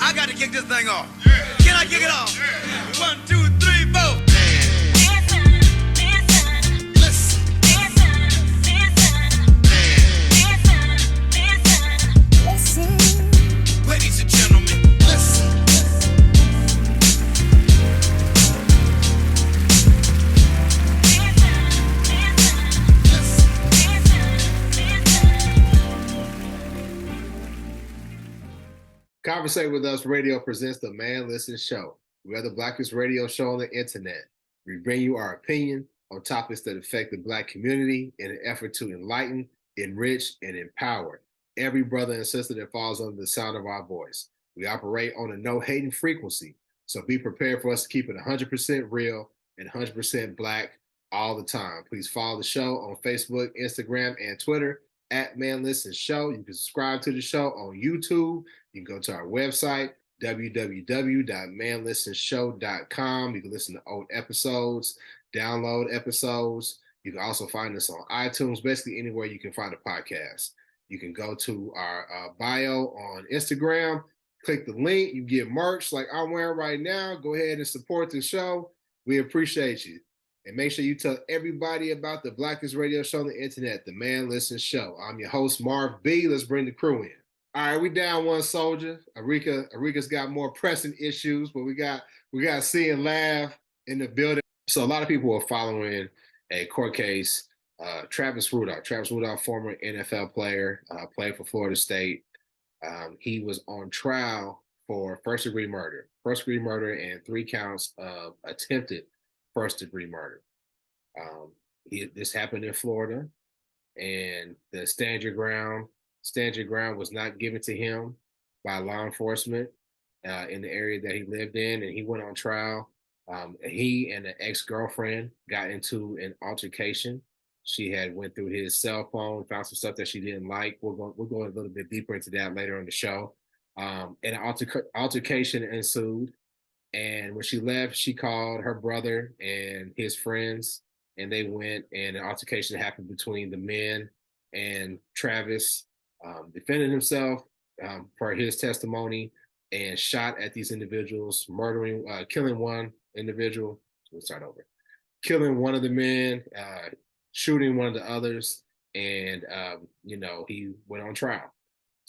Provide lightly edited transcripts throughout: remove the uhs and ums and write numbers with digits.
I got to kick this thing off. Can I kick it off? 1, 2, 3, 4. Ladies and gentlemen, listen. Conversate with Us Radio presents the Man Listen Show. We are the blackest radio show on the internet. We bring you our opinion on topics that affect the Black community in an effort to enlighten, enrich, and empower every brother and sister that falls under the sound of our voice. We operate on a no-hating frequency, so be prepared for us to keep it 100% real and 100% Black all the time. Please follow the show on Facebook, Instagram, and Twitter at Man Listen Show. You can subscribe to the show on YouTube. You can go to our website, www.manlistenshow.com. You can listen to old episodes, download episodes. You can also find us on iTunes, basically anywhere you can find a podcast. You can go to our bio on Instagram, click the link, you get merch like I'm wearing right now. Go ahead and support the show. We appreciate you. And make sure you tell everybody about the blackest radio show on the internet, the Man Listen Show. I'm your host, Marv B. Let's bring the crew in. All right, we down one soldier. Arika's got more pressing issues, but we got C and Lav in the building. So a lot of people are following a court case. Travis Rudolph, former NFL player, played for Florida State. He was on trial for first-degree murder and 3 counts of attempted first-degree murder. This happened in Florida, and the stand your ground was not given to him by law enforcement in the area that he lived in, and he went on trial. He and an ex-girlfriend got into an altercation. She had went through his cell phone, found some stuff that she didn't like. We'll go a little bit deeper into that later on the show. And an altercation ensued. And when she left, she called her brother and his friends, and they went, and an altercation happened between the men, and Travis defended himself per his testimony and shot at these individuals, killing one individual. Let's start over. Killing one of the men, shooting one of the others, and he went on trial.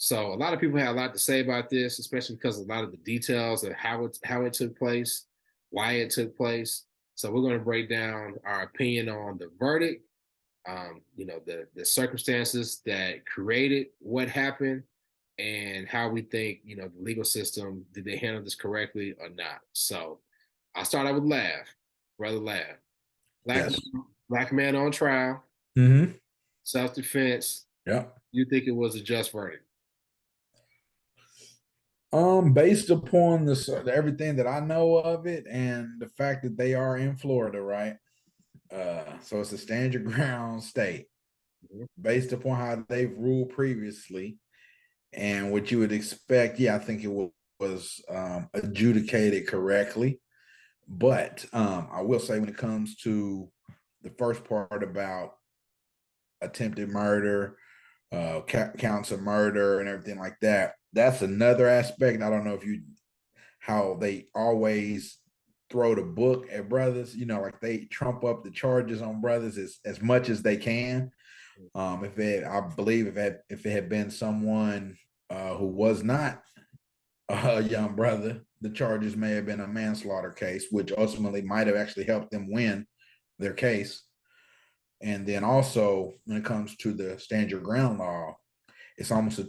So a lot of people had a lot to say about this, especially because a lot of the details of how it took place, why it took place. So we're going to break down our opinion on the verdict, the circumstances that created what happened, and how we think, the legal system, did they handle this correctly or not? So I'll start out with Brother Lav. Black man on trial, self-defense. Yeah. You think it was a just verdict? Based upon everything that I know of it, and the fact that they are in Florida, right? So it's a stand your ground state. Based upon how they've ruled previously, and what you would expect, I think it was adjudicated correctly. But I will say, when it comes to the first part about attempted murder, counts of murder, and everything like that, that's another aspect. I don't know how they always throw the book at brothers, like they trump up the charges on brothers as much as they can. If it had been someone who was not a young brother, the charges may have been a manslaughter case, which ultimately might have actually helped them win their case. And then also, when it comes to the stand your ground law, it's almost a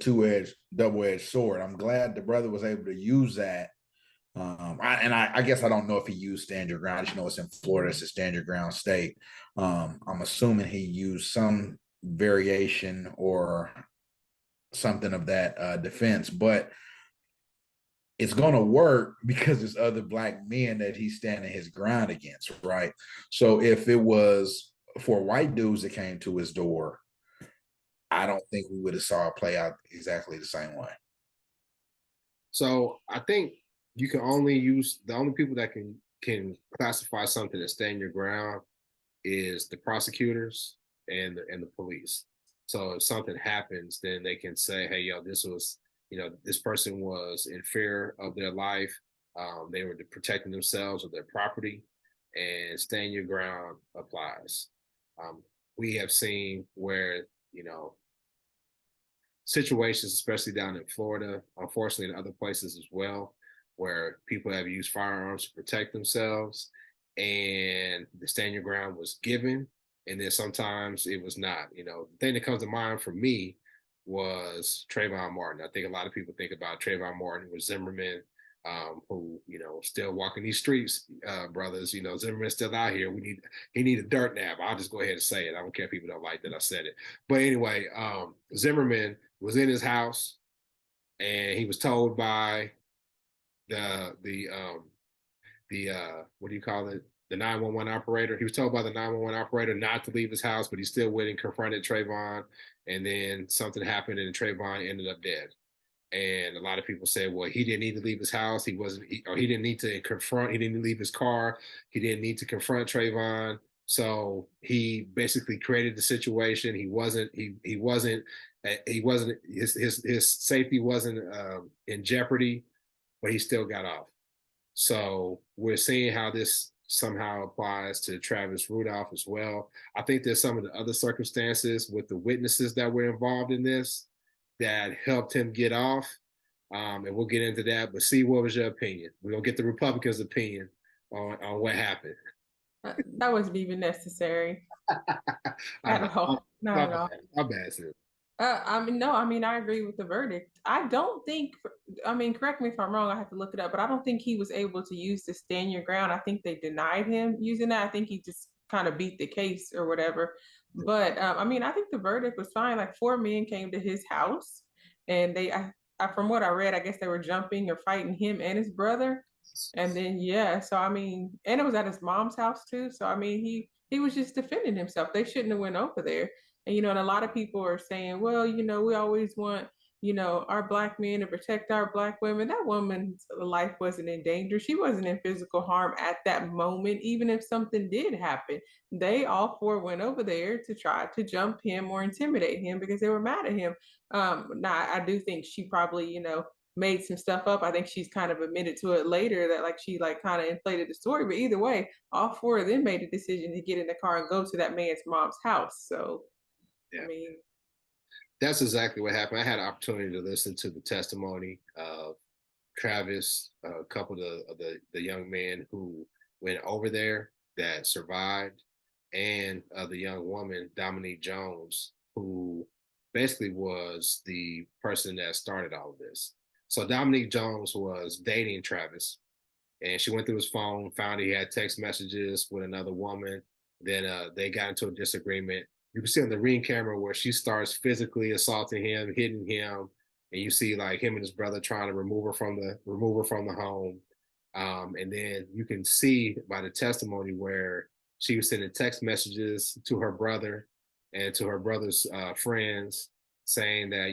double-edged sword. I'm glad the brother was able to use that. I guess I don't know if he used stand your ground. I just know it's in Florida. It's a stand your ground state. I'm assuming he used some variation or something of that defense, but it's going to work because there's other Black men that he's standing his ground against, right? So if it was for white dudes that came to his door, I don't think we would have saw it play out exactly the same way. So I think you can only use the only people that can classify something as stand your ground is the prosecutors and the police. So if something happens, then they can say, hey, this was this person was in fear of their life. They were protecting themselves or their property, and stand your ground applies. We have seen where, situations, especially down in Florida, unfortunately in other places as well, where people have used firearms to protect themselves, and the stand your ground was given, and then sometimes it was not. The thing that comes to mind for me was Trayvon Martin. I think a lot of people think about Trayvon Martin with Zimmerman, who still walking these streets, brothers. Zimmerman's still out here. He need a dirt nap. I'll just go ahead and say it. I don't care if people don't like that I said it, but anyway, Zimmerman was in his house, and he was told by the what do you call it? The 911 operator. He was told by the 911 operator not to leave his house, but he still went and confronted Trayvon. And then something happened, and Trayvon ended up dead. And a lot of people say, well, he didn't need to leave his house. He didn't need to confront. He didn't leave his car. He didn't need to confront Trayvon. So he basically created the situation. He wasn't. His safety wasn't in jeopardy, but he still got off. So we're seeing how this somehow applies to Travis Rudolph as well. I think there's some of the other circumstances with the witnesses that were involved in this that helped him get off. And we'll get into that. But see, what was your opinion? We're going to get the Republicans' opinion on what happened. That wasn't even necessary at all. Not at all. My bad, sir. No, I agree with the verdict. I don't think, correct me if I'm wrong, I have to look it up, but I don't think he was able to use the stand your ground. I think they denied him using that. I think he just kind of beat the case or whatever. But I think the verdict was fine. Like 4 men came to his house, and from what I read, I guess they were jumping or fighting him and his brother. And then, and it was at his mom's house too. So, he was just defending himself. They shouldn't have went over there. And, and a lot of people are saying, well, we always want, our Black men to protect our Black women. That woman's life wasn't in danger. She wasn't in physical harm at that moment, even if something did happen. They all 4 went over there to try to jump him or intimidate him because they were mad at him. Now, I do think she probably, made some stuff up. I think she's kind of admitted to it later that she kind of inflated the story. But either way, all 4 of them made a decision to get in the car and go to that man's mom's house. So, yeah. That's exactly what happened. I had an opportunity to listen to the testimony of Travis, a couple of the young men who went over there that survived, and the young woman, Dominique Jones, who basically was the person that started all of this. So Dominique Jones was dating Travis, and she went through his phone, found he had text messages with another woman. Then they got into a disagreement. You can see on the Ring camera where she starts physically assaulting him, hitting him, and you see him and his brother trying to remove her from the home. And then you can see by the testimony where she was sending text messages to her brother and to her brother's friends, saying that,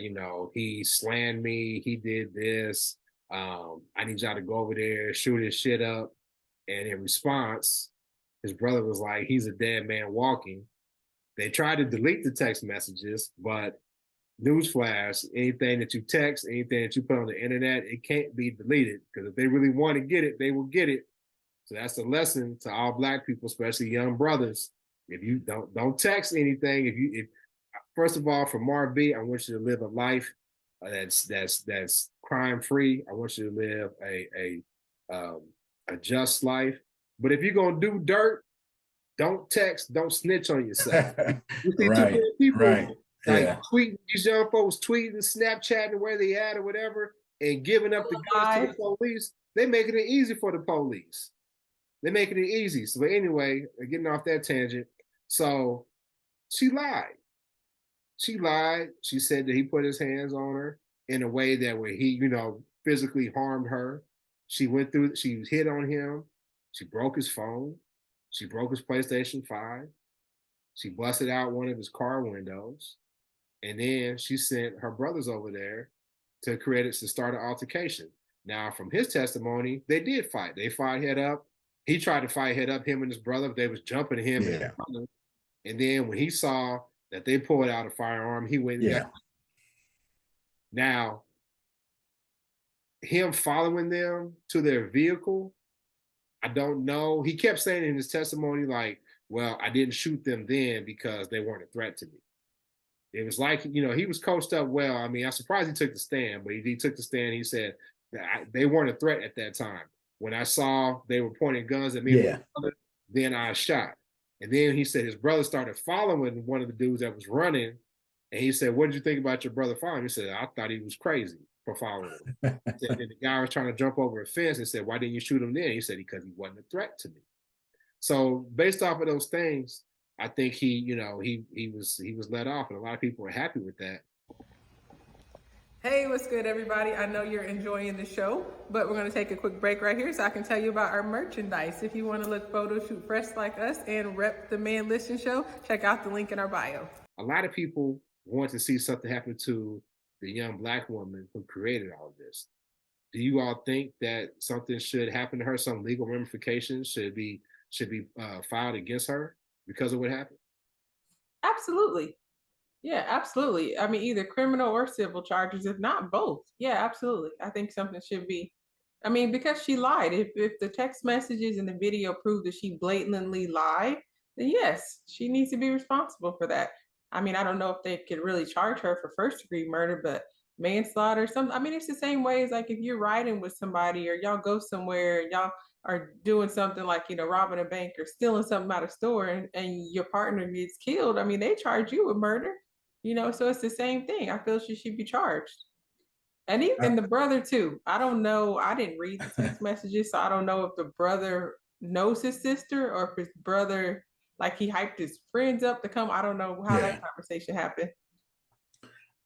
he slammed me, he did this, I need y'all to go over there, shoot his shit up. And in response, his brother was like, he's a dead man walking. They tried to delete the text messages, but newsflash, anything that you text, anything that you put on the internet, it can't be deleted, because if they really want to get it, they will get it. So that's a lesson to all Black people, especially young brothers. If you don't text anything, if first of all, for Marv B, I want you to live a life that's crime free. I want you to live a just life. But if you're gonna do dirt, don't text, don't snitch on yourself. You see right, too many people tweeting, these young folks tweeting, Snapchatting where they at or whatever, and giving up the guns to the police. They're making it easy for the police. They're making it easy. So anyway, getting off that tangent. So she lied. She lied. She said that he put his hands on her in a way that where he, physically harmed her. She hit on him. She broke his phone. She broke his PlayStation 5. She busted out one of his car windows. And then she sent her brothers over there to start an altercation. Now, from his testimony, they did fight. They fought head up. He tried to fight head up, him and his brother. They was jumping him. Yeah. And then when he saw that they pulled out a firearm, he went and got. Now, him following them to their vehicle, I don't know. He kept saying in his testimony, like, well, I didn't shoot them then because they weren't a threat to me. It was like, he was coached up well. I mean, I'm surprised he took the stand, but he took the stand. He said that they weren't a threat at that time. When I saw they were pointing guns at me, Yeah. then I shot. And then he said his brother started following one of the dudes that was running. And he said, what did you think about your brother following? He said, I thought he was crazy for following him. Said, the guy was trying to jump over a fence and said, why didn't you shoot him then? He said, because he wasn't a threat to me. So based off of those things, I think he was let off, and a lot of people were happy with that. Hey, what's good, everybody? I know you're enjoying the show, but we're going to take a quick break right here so I can tell you about our merchandise. If you want to look photo shoot fresh like us and rep the Man Listen Show, check out the link in our bio. A lot of people want to see something happen to the young Black woman who created all of this. Do you all think that something should happen to her? Some legal ramifications should be filed against her because of what happened? Absolutely. Yeah, absolutely. I mean, either criminal or civil charges, if not both. Yeah, absolutely. I think something should be. I mean, because she lied. If the text messages and the video prove that she blatantly lied, then yes, she needs to be responsible for that. I mean, I don't know if they could really charge her for first degree murder, but manslaughter, some. I mean, it's the same way as like if you're riding with somebody or y'all go somewhere and y'all are doing something like robbing a bank or stealing something out of a store and your partner gets killed. I mean, they charge you with murder. So it's the same thing. I feel she should be charged. And even the brother too. I don't know. I didn't read the text messages, so I don't know if the brother knows his sister or if his brother, like, he hyped his friends up to come. I don't know how that conversation happened.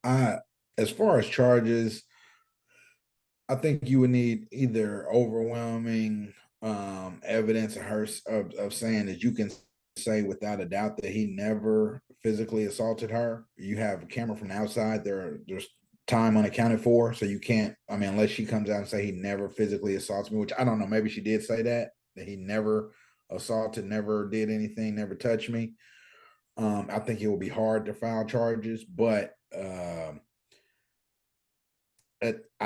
As far as charges, I think you would need either overwhelming evidence of her of saying that you can say without a doubt that he never physically assaulted her. You have a camera from the outside. There's time unaccounted for, so you can't. I mean, unless she comes out and say he never physically assaults me, which I don't know. Maybe she did say that he never assaulted, never did anything, never touched me. I think it will be hard to file charges, but I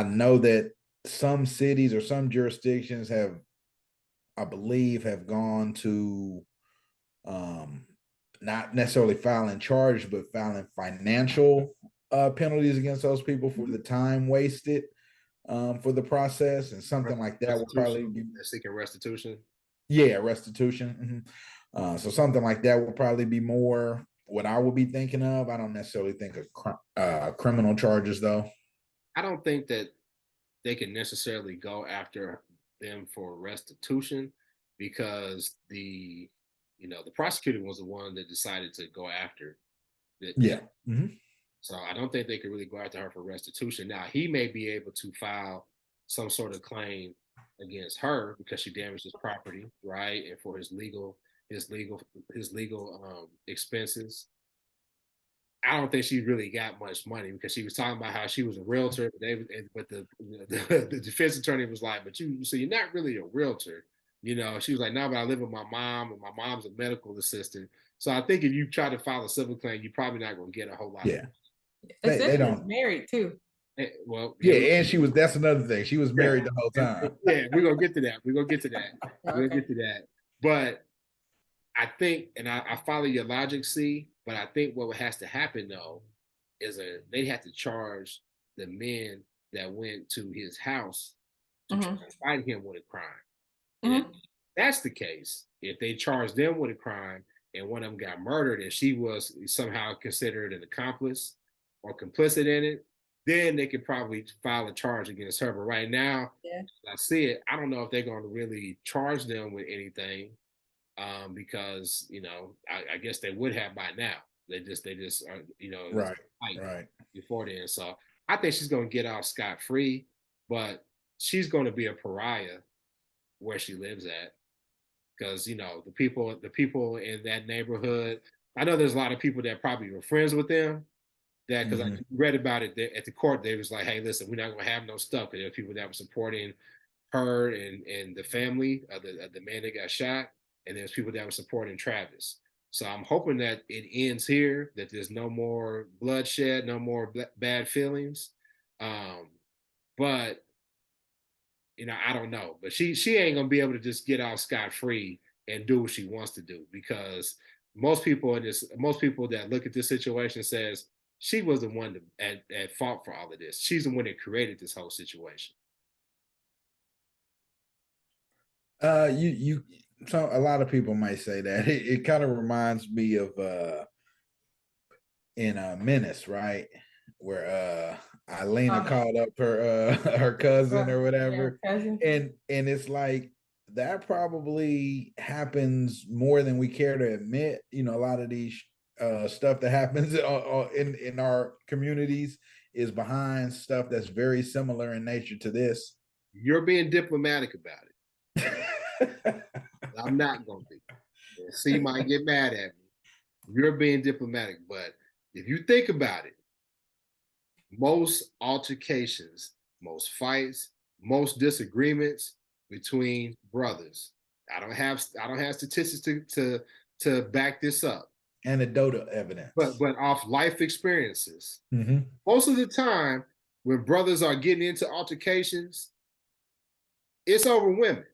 know that some cities or some jurisdictions have, I believe, have gone to not necessarily filing charges, but filing financial penalties against those people for the time wasted for the process, and something like that will probably be seeking restitution. Yeah, restitution. Mm-hmm. So something like that will probably be more what I would be thinking of. I don't necessarily think of criminal charges, though. I don't think that they can necessarily go after them for restitution because the prosecutor was the one that decided to go after it. Yeah. Mm-hmm. So I don't think they could really go after her for restitution. Now he may be able to file some sort of claim against her because she damaged his property, right? And for his legal expenses. I don't think she really got much money because she was talking about how she was a realtor, but the defense attorney was like, "But so you're not really a realtor." She was like, "No, but I live with my mom, and my mom's a medical assistant." So I think if you try to file a civil claim, you're probably not going to get a whole lot. Yeah, they don't married too. Well, yeah, and she was. That's another thing. She was married the whole time. Yeah, we're gonna get to that. We're gonna get to that. But I think, and I follow your logic, C. But I think what has to happen though is they have to charge the men that went to his house to try to fight him with a crime. And if that's the case, if they charge them with a crime and one of them got murdered and she was somehow considered an accomplice or complicit in it, then they could probably file a charge against her. But right now, as I see it, I don't know if they're going to really charge them with anything. Because I guess they would have by now. They just are, right before then. So I think she's going to get off scot-free, but she's going to be a pariah where she lives at because the people in that neighborhood. I know there's a lot of people that probably were friends with them. That because I read about it at the court, they was like, "Hey, listen, we're not going to have no stuff." Because there were people that were supporting her and the family of the man that got shot. And there's people that were supporting Travis. So I'm hoping that it ends here, that there's no more bloodshed, no more bad feelings. But I don't know, but she ain't gonna be able to just get out scot-free and do what she wants to do, because most people that look at this situation says she was the one at fault for all of this. She's the one that created this whole situation. You so a lot of people might say that. It kind of reminds me of in Menace, right? Where Elena called up her her cousin or whatever. Cousin. And it's like that probably happens more than we care to admit. A lot of these stuff that happens in our communities is behind stuff that's very similar in nature to this. You're being diplomatic about it. I'm not gonna be. C might get mad at me. You're being diplomatic, but if you think about it, most altercations, most fights, most disagreements between brothers. I don't have statistics to back this up. Anecdotal evidence. But off life experiences. Most of the time, when brothers are getting into altercations, it's over women.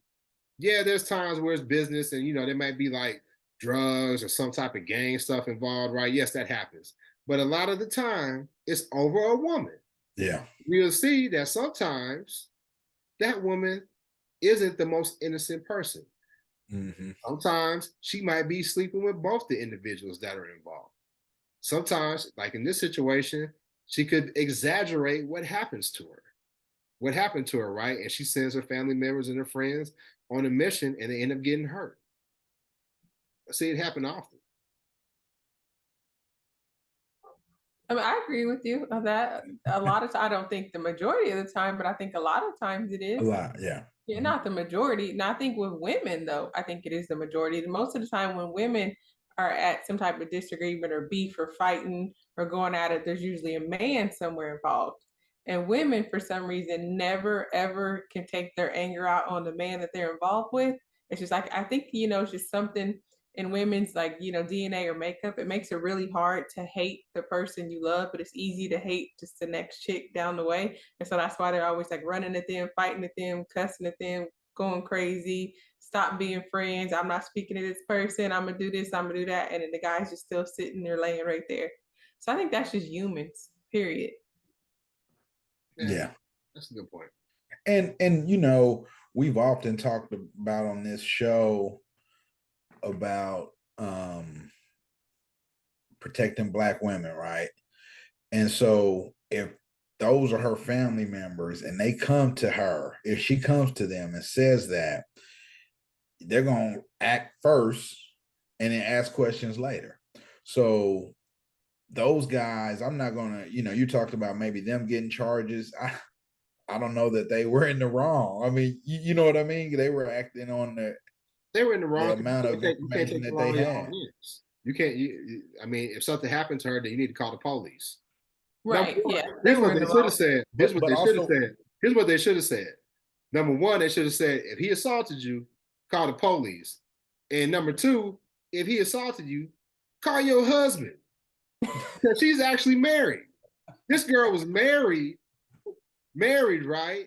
Yeah, there's times where it's business and there might be like drugs or some type of gang stuff involved, right? Yes, that happens. But a lot of the time, it's over a woman. Yeah. We'll see that sometimes that woman isn't the most innocent person. Sometimes she might be sleeping with both the individuals that are involved. Sometimes, like in this situation, she could exaggerate what happens to her. What happened to her, right? And she sends her family members and her friends on a mission and they end up getting hurt. I see it happen often. I mean, I agree with you on that. A lot of I don't think the majority of the time, but I think a lot of times it is. A lot, yeah. Yeah, not the majority. And I think with women, though, I think it is the majority. Most of the time when women are at some type of disagreement or beef or fighting or going at it, there's usually a man somewhere involved. And women, for some reason, never ever can take their anger out on the man that they're involved with. It's just like, I think, it's just something in women's like, DNA or makeup. It makes it really hard to hate the person you love, but it's easy to hate just the next chick down the way. And so that's why they're always like running at them, fighting at them, cussing at them, going crazy, stop being friends. I'm not speaking to this person. I'm going to do this, I'm going to do that. And then the guy's just still sitting there laying right there. So I think that's just humans, period. Yeah. That's a good point. And we've often talked about on this show about protecting Black women, right? And so if those are her family members and they come to her, if she comes to them and says that, they're going to act first and then ask questions later. So those guys, I'm not going to, you talked about maybe them getting charges. I don't know that they were in the wrong. I mean, you know what I mean? They were acting on they were in the wrong amount of information that they had. You can't. I mean, if something happened to her, then you need to call the police. Right. Number yeah. Here's what they should have said. Here's what they should have said. Number one, they should have said, if he assaulted you, call the police. And number two, if he assaulted you, call your husband. Because she's actually married. This girl was married, right?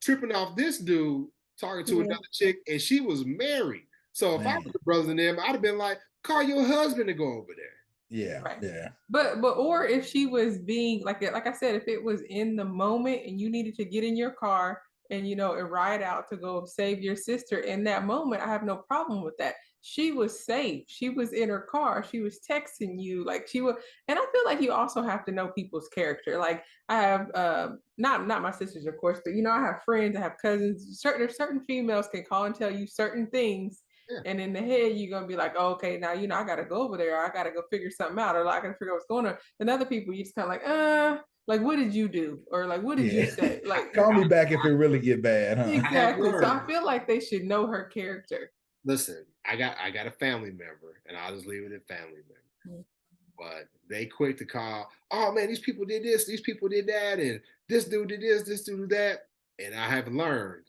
Tripping off this dude, talking to another chick, and she was married. So if I was the brothers and them, I'd have been like, call your husband to go over there. Yeah, right. Yeah. But or if she was being like I said, if it was in the moment and you needed to get in your car and and ride out to go save your sister in that moment, I have no problem with that. She was safe. She was in her car. She was texting you like she was. And I feel like you also have to know people's character. Like I have not my sisters, of course, but I have friends, I have cousins. Certain females can call and tell you certain things. Yeah. And in the head, you're going to be like, oh, okay, now, I got to go over there. Or I got to go figure something out. Or I got to figure out what's going on. And other people, you just kind of like, what did you do? Or like, what did you say? Like, call me back if it really get bad, huh? Exactly. So I feel like they should know her character. Listen, I got a family member, and I'll just leave it at family member. But they quick to call, oh man, these people did this, these people did that, and this dude did this dude did that. And I have learned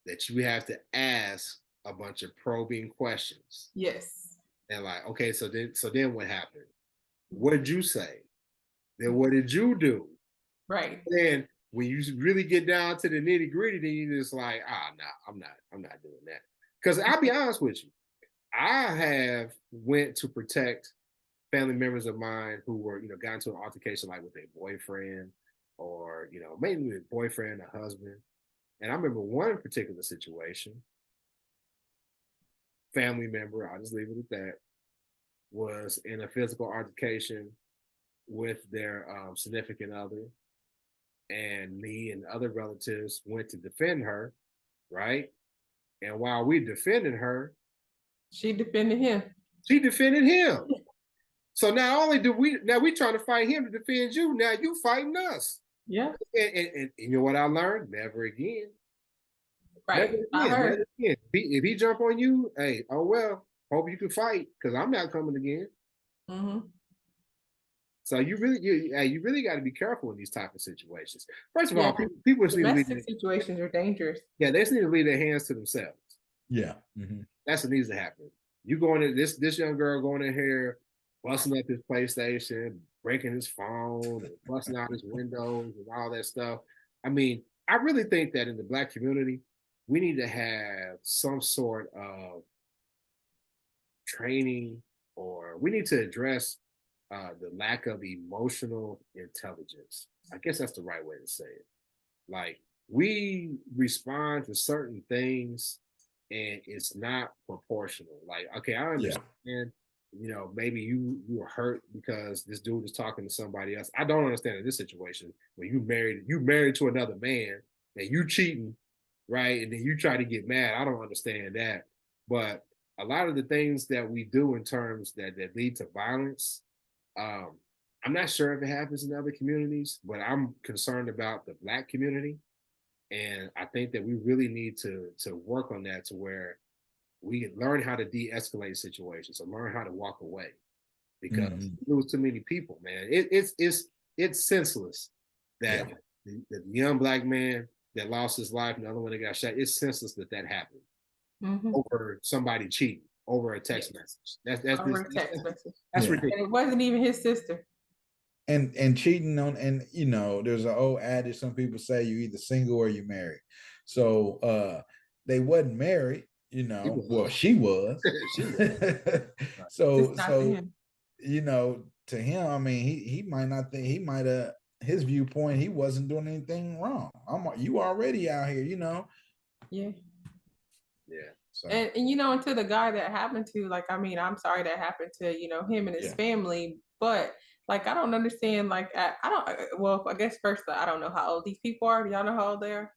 that you have to ask a bunch of probing questions. Yes. And like, okay, so then what happened? What did you say? Then what did you do? Right. Then when you really get down to the nitty gritty, then you just like, nah, I'm not doing that. Because I'll be honest with you, I have went to protect family members of mine who were, got into an altercation like with a boyfriend or, maybe with a boyfriend, a husband. And I remember one particular situation, family member, I'll just leave it at that, was in a physical altercation with their significant other. And me and other relatives went to defend her, right? And while we defended her, she defended him. She defended him. So not only do we trying to fight him to defend you, now you fighting us. Yeah. And you know what I learned? Never again. Right. Never again. I heard. Never again. If he jump on you, hey, oh well, hope you can fight because I'm not coming again. Mm-hmm. So you really got to be careful in these type of situations. First of all, people just need to domestic situations are dangerous. Yeah, they just need to leave their hands to themselves. Yeah, mm-hmm. That's what needs to happen. You going to this young girl going in here, busting up his PlayStation, breaking his phone, and busting out his windows and all that stuff. I mean, I really think that in the Black community, we need to have some sort of training, or we need to address the lack of emotional intelligence. I guess that's the right way to say it. Like, we respond to certain things and it's not proportional. Like, okay, I understand, maybe you were hurt because this dude is talking to somebody else. I don't understand in this situation when you married to another man and you cheating, right? And then you try to get mad. I don't understand that. But a lot of the things that we do in terms that lead to violence, I'm not sure if it happens in other communities, but I'm concerned about the Black community. And I think that we really need to work on that to where we learn how to de-escalate situations and learn how to walk away, because we lose too many people, man. It's senseless that the young Black man that lost his life and the other one that got shot, it's senseless that happened over somebody cheating over a text message. That's ridiculous. And it wasn't even his sister. And cheating on, and there's an old adage, some people say you're either single or you're married. So they wasn't married, well, she was. So to him, I mean, he might not think, he might have, his viewpoint, he wasn't doing anything wrong. You already out here, Yeah. So. And to the guy that happened to, like, I mean, I'm sorry that happened to, him and his family, but like, I don't understand, like, I guess first, I don't know how old these people are. Do y'all know how old they are?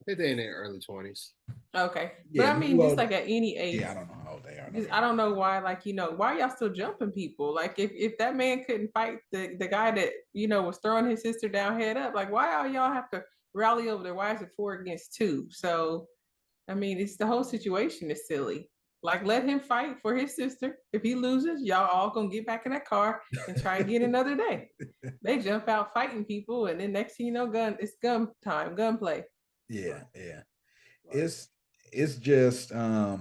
I think they're in their early 20s. Okay. But I mean, just like at any age. Yeah, I don't know how old they are. I don't know why, like, why are y'all still jumping people? Like, if that man couldn't fight the guy that, was throwing his sister down head up, like, why all y'all have to rally over there? Why is it 4 against 2? So, I mean, it's the whole situation is silly. Like, let him fight for his sister. If he loses, y'all all gonna get back in that car and try again another day. They jump out fighting people, and then next thing you know, it's gun time, gunplay. Yeah. It's just I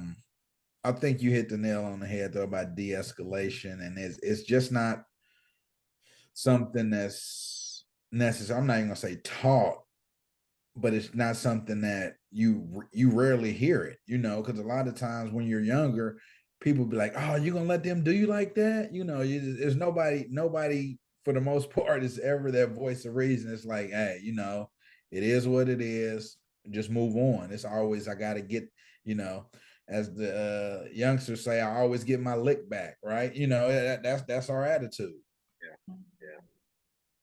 think you hit the nail on the head though about de-escalation, and it's just not something that's necessary. I'm not even gonna say taught, but it's not something that you rarely hear it, because a lot of times when you're younger, people be like, oh, you're gonna let them do you like that? There's nobody for the most part is ever that voice of reason. It's like, hey, it is what it is, just move on. It's always, I gotta get, as the youngsters say, I always get my lick back, right? That's our attitude. Yeah.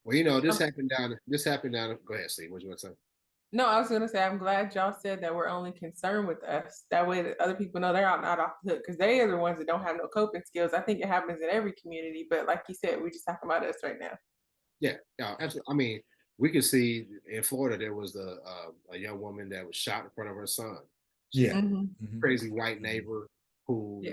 Well, this happened down. Go ahead, Steve. What you want to say? No, I was going to say, I'm glad y'all said that we're only concerned with us. That way that other people know they're not off the hook, because they are the ones that don't have no coping skills. I think it happens in every community, but like you said, we're just talking about us right now. Yeah, absolutely. I mean, we can see in Florida, there was a young woman that was shot in front of her son. Crazy white neighbor who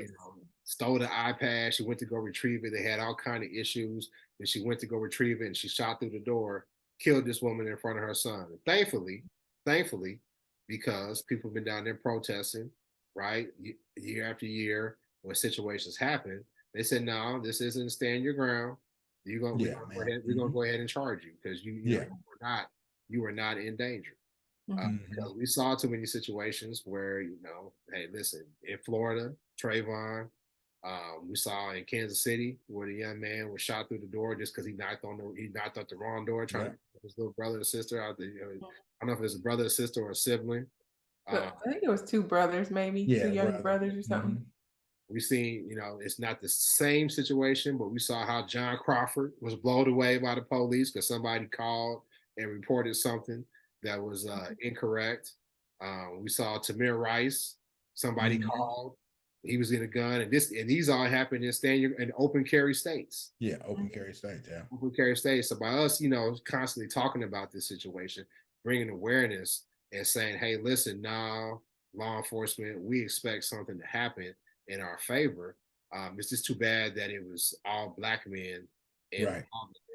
stole the iPad. She went to go retrieve it. They had all kind of issues. And she went to go retrieve it, and she shot through the door, killed this woman in front of her son. And thankfully, because people have been down there protesting, right, year after year, when situations happen, they said, no, this isn't stand your ground. We're gonna go ahead and charge you, because you're not you are not in danger. Because we saw too many situations where, hey, listen, in Florida, Trayvon, we saw in Kansas City where the young man was shot through the door just because he knocked out the wrong door trying to get his little brother or sister out there. I don't know if it's a brother or sister or a sibling. I think it was two brothers, maybe two young brothers or something. We seen, it's not the same situation, but we saw how John Crawford was blown away by the police because somebody called and reported something that was incorrect. We saw Tamir Rice, somebody called, he was in a gun, and these all happened in open carry states. Yeah, open carry states. Yeah, open carry states. So by us, constantly talking about this situation, bringing awareness and saying, "Hey, listen, now law enforcement, we expect something to happen in our favor." It's just too bad that it was all Black men in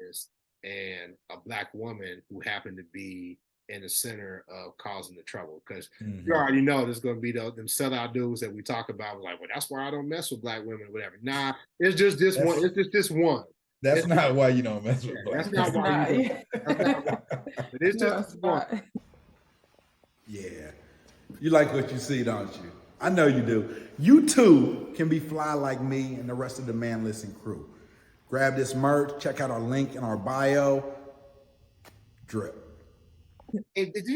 this and a Black woman who happened to be in the center of causing the trouble. Because you already know there's going to be them sellout dudes that we talk about. Like, well, that's why I don't mess with Black women or whatever. Nah, it's just this one. It's just this one. That's not why you don't mess with Black. That's not why you don't. That's not why. It's just one. Yeah. You like what you see, don't you? I know you do. You too can be fly like me and the rest of the Man Listen crew. Grab this merch. Check out our link in our bio. Drip. Hey, did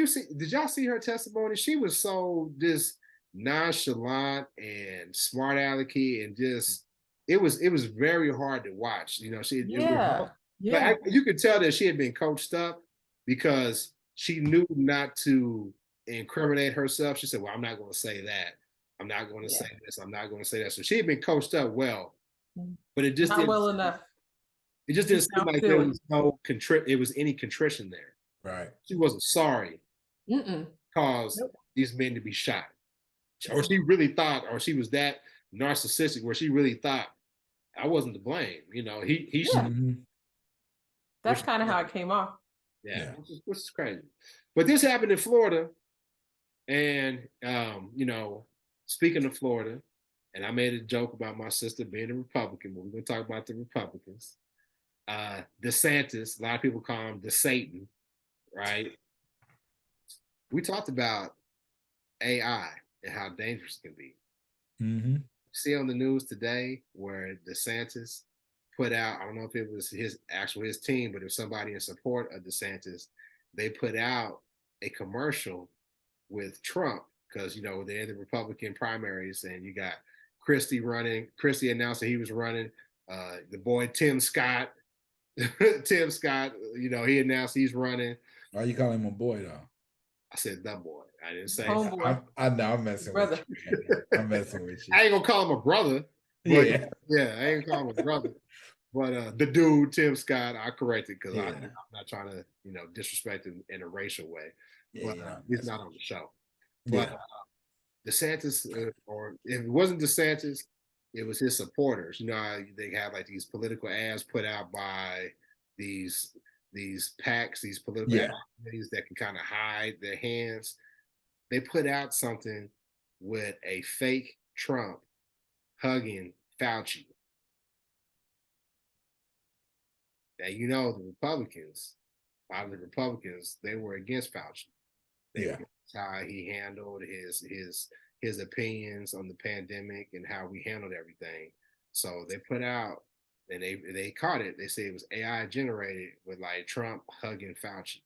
y'all see her testimony? She was so just nonchalant and smart alecky, and just it was very hard to watch. You could tell that she had been coached up because she knew not to incriminate herself. She said, "Well, I'm not going to say that. I'm not going to say this. I'm not going to say that." So she had been coached up well, but it just not well enough. It just didn't seem like there was any contrition there. Right. She wasn't sorry caused these men to be shot. Or she really thought, or she was that narcissistic where she really thought I wasn't to blame. He shot. That's kind of how it came off. Yeah. Which is crazy. But this happened in Florida. And speaking of Florida, and I made a joke about my sister being a Republican, but we're gonna talk about the Republicans. DeSantis, a lot of people call him the Satan. Right. We talked about AI and how dangerous it can be. See on the news today where DeSantis put out, I don't know if it was his team, but if somebody in support of DeSantis, they put out a commercial with Trump because they're in the Republican primaries, and you got Christie running. Christie announced that he was running. The boy Tim Scott, he announced he's running. Why you calling him a boy though? I said the boy. I didn't say. I know. I'm messing with you. I'm messing with you. I ain't gonna call him a brother. Yeah, I ain't gonna call him a brother. But the dude Tim Scott, I corrected because I'm not trying to disrespect him in a racial way. But he's not on the show. But DeSantis, or if it wasn't DeSantis, it was his supporters. They have like these political ads put out by these PACs, these political activities that can kind of hide their hands. They put out something with a fake Trump hugging Fauci. Now, the Republicans, a lot of the Republicans, they were against Fauci. How he handled his opinions on the pandemic and how we handled everything. So they put out, and they caught it. They said it was AI generated with like Trump hugging Fauci,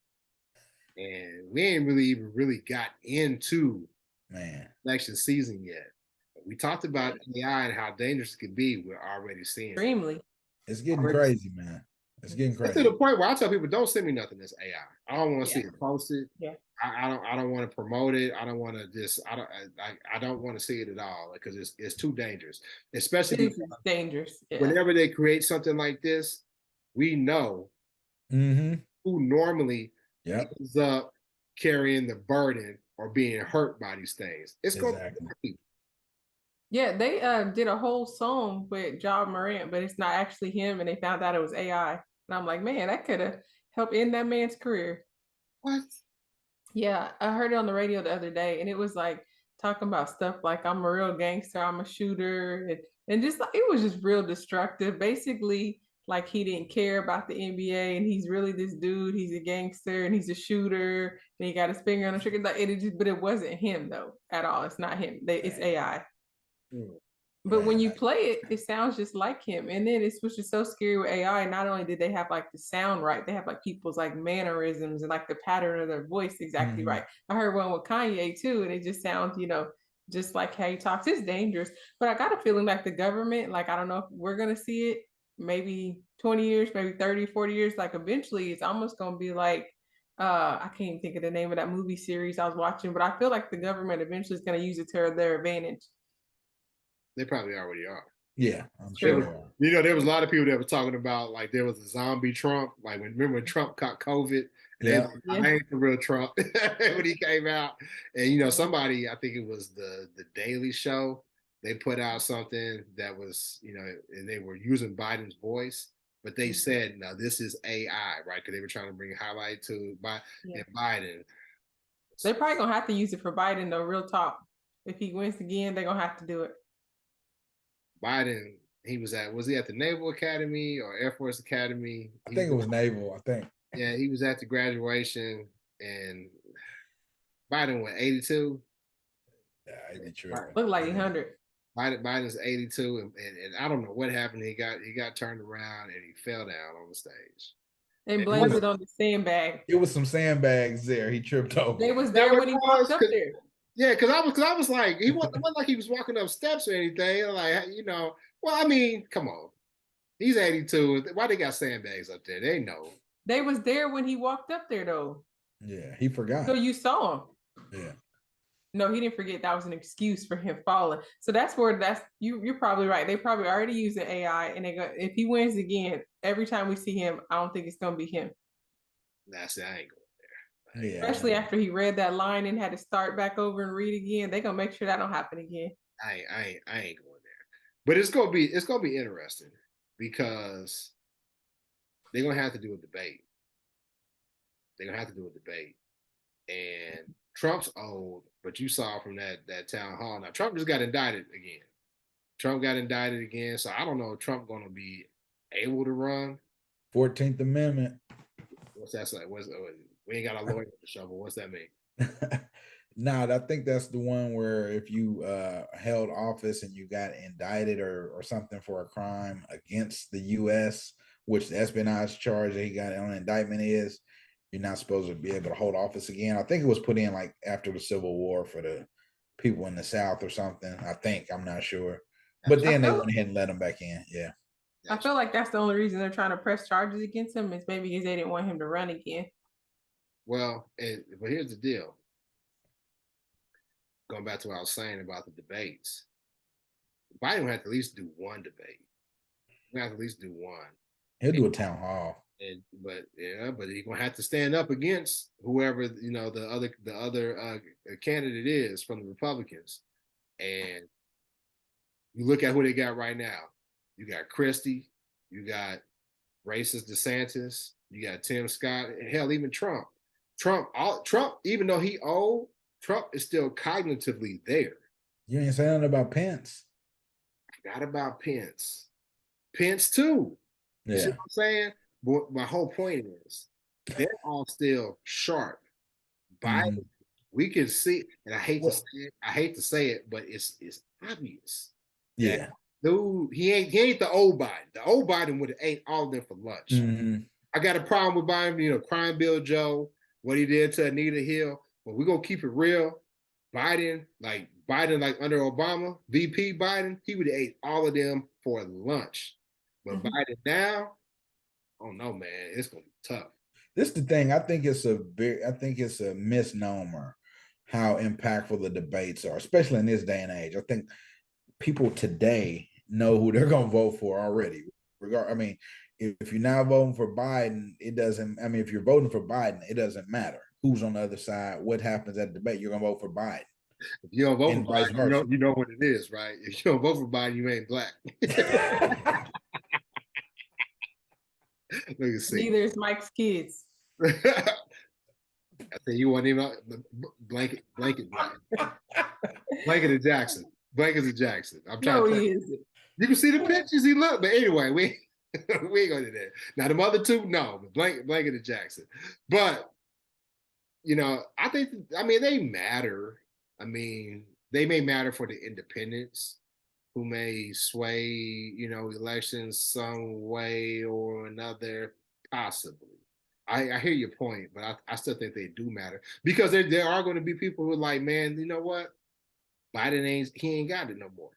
and we ain't really got into election season yet. We talked about AI and how dangerous it could be. We're already seeing extremely. It's getting crazy, man. It's getting crazy. It's to the point where I tell people, don't send me nothing that's AI. I don't want to see it posted. Yeah. I don't want to promote it. I don't want to I don't want to see it at all because it's too dangerous. Especially dangerous. Yeah. Whenever they create something like this, we know who normally ends up carrying the burden or being hurt by these things. It's going to be. Yeah, they did a whole song with Ja Morant, but it's not actually him, and they found out it was AI. And I'm like, man, that could have helped end that man's career. What? Yeah, I heard it on the radio the other day, and it was like talking about stuff like I'm a real gangster, I'm a shooter, and just like it was just real destructive. Basically, like he didn't care about the NBA and he's really this dude. He's a gangster and he's a shooter and he got his finger on the trigger. Like but it wasn't him though at all. It's not him. It's AI. But when you play it, it sounds just like him. And then it's which is so scary with AI. Not only did they have like the sound right, they have like people's like mannerisms and like the pattern of their voice exactly right. I heard one with Kanye too, and it just sounds, just like how he talks. It's dangerous. But I got a feeling like the government, like I don't know if we're gonna see it, maybe 20 years, maybe 30, 40 years, like eventually it's almost gonna be like I can't even think of the name of that movie series I was watching, but I feel like the government eventually is gonna use it to their advantage. They probably already are. Yeah, I'm sure. There was a lot of people that were talking about like there was a zombie Trump. Like remember when Trump caught COVID? And I ain't the real Trump when he came out. And somebody, I think it was the Daily Show, they put out something that was, and they were using Biden's voice, but they said, no, this is AI, right? Because they were trying to bring highlight to Biden. They're probably gonna have to use it for Biden though, real talk. If he wins again, they're gonna have to do it. Biden, was he at the Naval Academy or Air Force Academy? I think it was Naval, I think. Yeah, he was at the graduation, and Biden went 82. Yeah, he'd be true. Looked like 100. Biden's 82, and I don't know what happened. He got turned around and he fell down on the stage. They blamed it on the sandbag. It was some sandbags there. He tripped over. They was there when he walked up there. Yeah, because I was like, it wasn't like he was walking up steps or anything. Like, well, I mean, come on. He's 82. Why they got sandbags up there? They know. They was there when he walked up there, though. Yeah, he forgot. So you saw him. Yeah. No, he didn't forget. That was an excuse for him falling. So you're probably right. They probably already using AI, and if he wins again, every time we see him, I don't think it's gonna be him. That's the angle. Yeah. Especially after he read that line and had to start back over and read again. They're gonna make sure that don't happen again. I ain't going there. But it's gonna be interesting because they're gonna have to do a debate. And Trump's old, but you saw from that town hall. Now Trump just got indicted again. So I don't know if Trump gonna be able to run. 14th Amendment. What's that like? We ain't got a lawyer to shovel. What's that mean? No, I think that's the one where if you held office and you got indicted or something for a crime against the U.S., which the espionage charge that he got on indictment is, you're not supposed to be able to hold office again. I think it was put in like after the Civil War for the people in the South or something. I think, I'm not sure. But then they went ahead and let him back in. Yeah. I feel like that's the only reason they're trying to press charges against him is maybe because they didn't want him to run again. Well, but here's the deal. Going back to what I was saying about the debates, Biden will have to at least do one debate. He'll have to at least do one. He'll do a town hall. But he's gonna have to stand up against whoever the other candidate is from the Republicans. And you look at who they got right now. You got Christie, you got racist DeSantis, you got Tim Scott, and hell, even Trump. Trump, even though he old, Trump is still cognitively there. You ain't saying nothing about Pence. I forgot about Pence. Pence too. You see what I'm saying? But my whole point is they're all still sharp. Biden, we can see, and I hate to say it, but it's obvious. Yeah. Dude, he ain't the old Biden. The old Biden would have ate all of them for lunch. I got a problem with Biden, Crime Bill Joe, what he did to Anita Hill, but we're gonna keep it real. Biden, like under Obama, VP Biden, he would have ate all of them for lunch. But Biden now, oh no, man, it's gonna be tough. This is the thing. I think it's a misnomer how impactful the debates are, especially in this day and age. I think people today know who they're gonna vote for already. If you're not voting for Biden, it doesn't. I mean, if you're voting for Biden, it doesn't matter who's on the other side. What happens at the debate? You're gonna vote for Biden. If you don't vote for Biden, you know what it is, right? If you don't vote for Biden, you ain't black. Look at see. Neither is Mike's kids. I think you want him blanket of Jackson. Blankets of Jackson. I'm trying to. He isn't. You can see the pictures he looked, but anyway, We ain't gonna do that. Now the other two, no, but Blanket and Jackson. But I think they matter. I mean, they may matter for the independents who may sway, elections some way or another, possibly. I hear your point, but I still think they do matter because there are going to be people who are like, man, you know what? Biden ain't got it no more.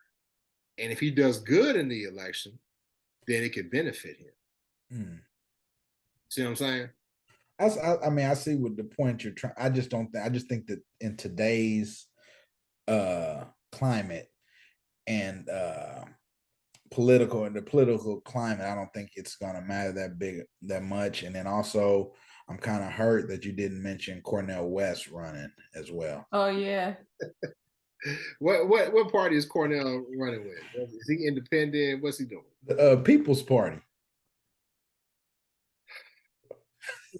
And if he does good in the election, then it could benefit him. See what I'm saying? I see what the point you're trying. I just think that in today's climate and political climate, I don't think it's gonna matter that much. And then also, I'm kind of hurt that you didn't mention Cornel West running as well. Oh yeah. What party is Cornel running with? Is he independent? What's he doing? The People's Party.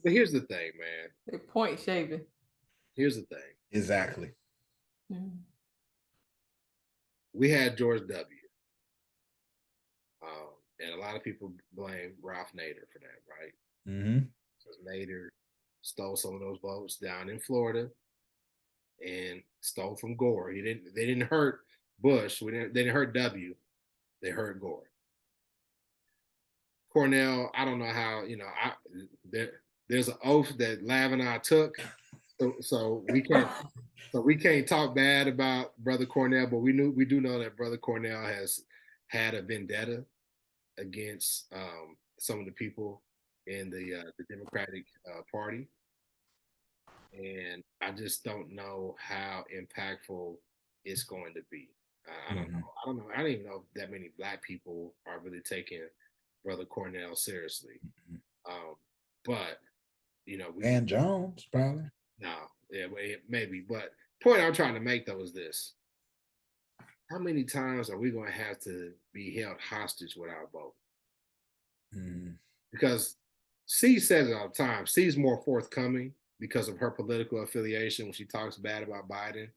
But here's the thing, man. They're point shaving. Here's the thing. Exactly. We had George W. And a lot of people blame Ralph Nader for that, right? Because Nader stole some of those votes down in Florida and stole from Gore. They didn't hurt Bush. They didn't hurt W. They hurt Gore. Cornel, I don't know how, there's an oath that Lav and I took. So we can't talk bad about Brother Cornel, but we do know that Brother Cornel has had a vendetta against some of the people in the Democratic Party, and I just don't know how impactful it's going to be. I don't know. I don't even know if that many Black people are really taking Brother Cornel seriously. But Van Jones probably. No, yeah, maybe. But point I'm trying to make though is this: how many times are we going to have to be held hostage with our vote? Because C says it all the time. C's more forthcoming because of her political affiliation when she talks bad about Biden,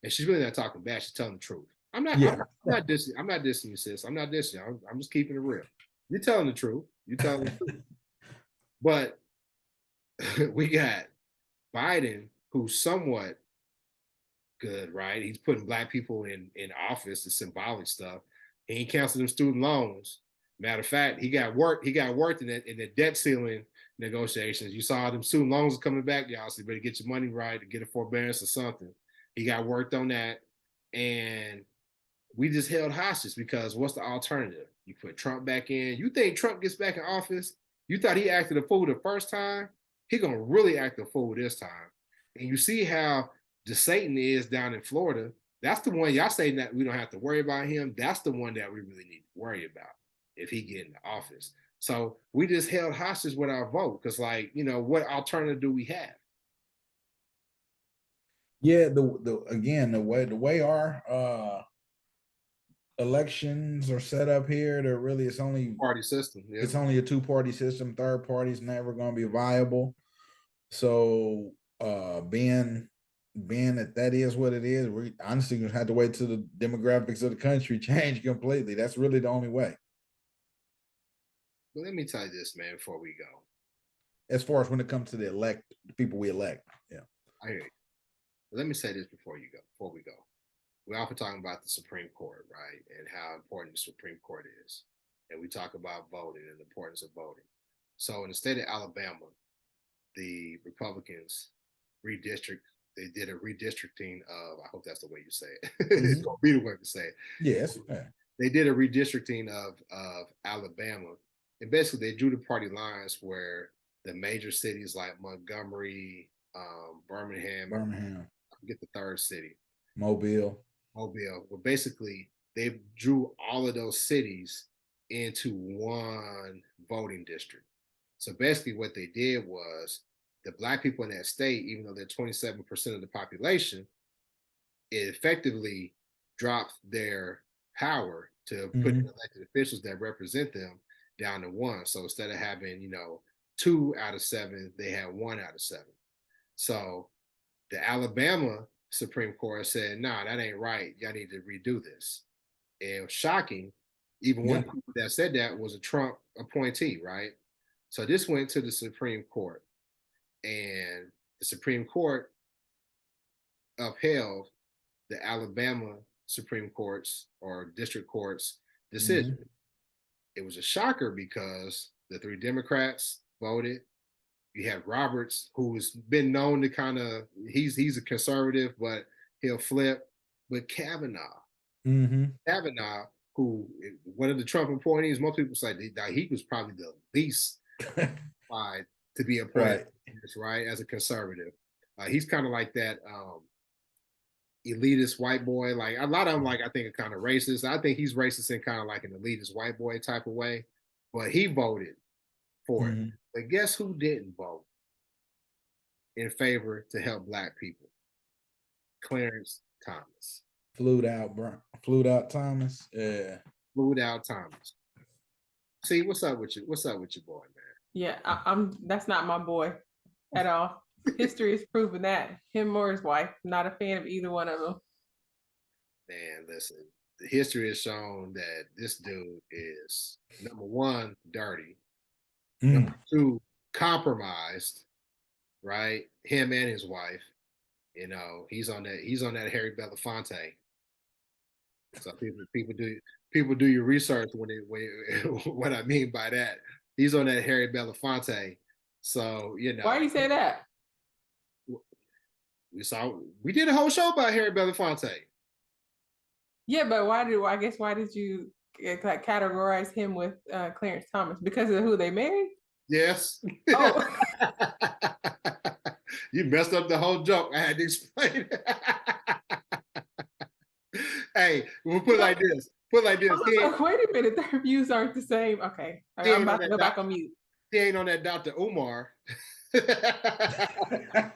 and she's really not talking bad. She's telling the truth. I'm not dissing you, sis. I'm not dissing you. I'm just keeping it real. You're telling the truth. You're telling the truth. But we got Biden, who's somewhat good, right? He's putting Black people in office, the symbolic stuff. He ain't canceled them student loans. Matter of fact, he got worked in the debt ceiling negotiations. You saw them student loans coming back, y'all. So you better get your money right to get a forbearance or something. He got worked on that. And we just held hostage because what's the alternative? You put Trump back in. You think Trump gets back in office? You thought he acted a fool the first time? He gonna really act a fool this time. And you see how DeSatan is down in Florida. That's the one y'all say that we don't have to worry about him. That's the one that we really need to worry about if he get into office. So we just held hostage with our vote because, what alternative do we have? Yeah, the way our elections are set up here, it's only Party system. Yeah. It's only a two-party system. Third party is never going to be viable. So being that is what it is, we honestly gonna have to wait till the demographics of the country change completely. That's really the only way. But let me tell you this, man, before we go. As far as when it comes to the people we elect. Yeah. I hear you. But let me say this before we go. We're often talking about the Supreme Court, right? And how important the Supreme Court is. And we talk about voting and the importance of voting. So in the state of Alabama, the Republicans they did a redistricting of, I hope that's the way you say it. It's going to be the way to say it. Yes. They did a redistricting of Alabama. And basically they drew the party lines where the major cities like Montgomery, Birmingham, I forget the third city. Mobile. Well, basically they drew all of those cities into one voting district. So basically what they did was the Black people in that state, even though they're 27% of the population, it effectively dropped their power to put elected officials that represent them down to one. So instead of having, 2 out of 7, they had 1 out of 7. So the Alabama Supreme Court said, nah, that ain't right. Y'all need to redo this. And shocking, Even one of the people that said that was a Trump appointee, right? So this went to the Supreme Court, and the Supreme Court upheld the Alabama Supreme Court's or district court's decision. It was a shocker because the 3 Democrats voted. You have Roberts, who's been known to kind of he's a conservative, but he'll flip. But Kavanaugh, Kavanaugh, who one of the Trump appointees, most people say that he was probably the least qualified to be appointed, right, as a conservative. He's kind of like that elitist white boy. Like a lot of them, like I think are kind of racist. I think he's racist in kind of like an elitist white boy type of way. But he voted for it. But guess who didn't vote in favor to help Black people? Clarence Thomas. Flued out Thomas. Yeah. Flued out Thomas. See, what's up with you? What's up with your boy, man? Yeah, I'm that's not my boy at all. History has proven that. Him or his wife. Not a fan of either one of them. Man, listen. The history has shown that this dude is, number one, dirty. Number 2, compromised, right? Him and his wife. You know, he's on that Harry Belafonte. So people do your research when what I mean by that. He's on that Harry Belafonte. So, you know. Why do you say that? We did a whole show about Harry Belafonte. Yeah, but why did you categorize him with Clarence Thomas? Because of who they married? Yes. Oh. You messed up the whole joke. I had to explain it. Hey, we'll put it like this. Wait a minute. Their views aren't the same. Okay. I'm about to go back on mute. He ain't on that Dr. Umar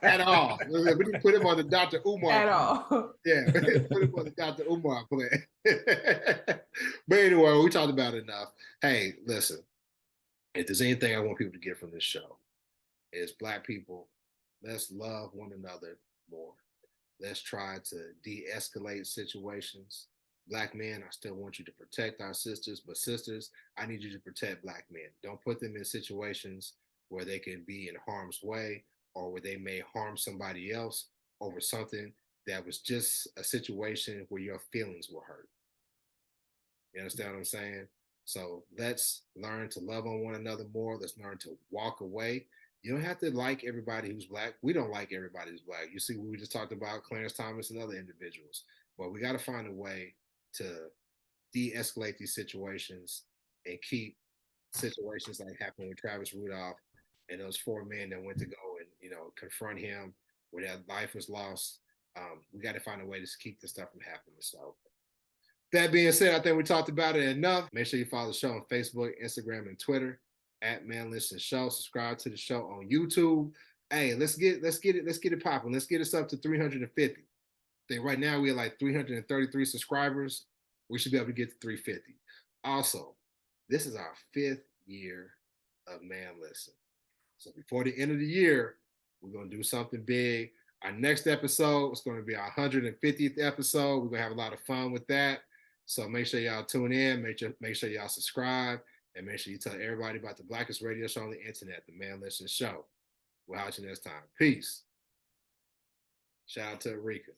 at all. We didn't put him on the Dr. Umar at all. Yeah, put him on the Dr. Umar plan. But anyway, we talked about it enough. Hey, listen, if there's anything I want people to get from this show, is Black people, let's love one another more. Let's try to de-escalate situations. Black men, I still want you to protect our sisters, but sisters, I need you to protect Black men. Don't put them in situations where they can be in harm's way or where they may harm somebody else over something that was just a situation where your feelings were hurt. You understand what I'm saying? So let's learn to love on one another more. Let's learn to walk away. You don't have to like everybody who's Black. We don't like everybody who's Black. You see, we just talked about Clarence Thomas and other individuals. But we got to find a way to de-escalate these situations and keep situations like happened with Travis Rudolph and those 4 men that went to go and, you know, confront him where their life was lost. We got to find a way to keep this stuff from happening. So that being said, I think we talked about it enough. Make sure you follow the show on Facebook, Instagram, and Twitter at manlistenshow. Subscribe to the show on YouTube. Hey, let's get it popping. Let's get us up to 350. I think right now we're like 333 subscribers. We should be able to get to 350. Also, this is our 5th year of Man Listen. So before the end of the year, we're going to do something big. Our next episode is going to be our 150th episode. We're going to have a lot of fun with that. So make sure y'all tune in. Make sure y'all subscribe. And make sure you tell everybody about the blackest radio show on the internet, the Man Listen Show. We'll holler you next time. Peace. Shout out to Rika.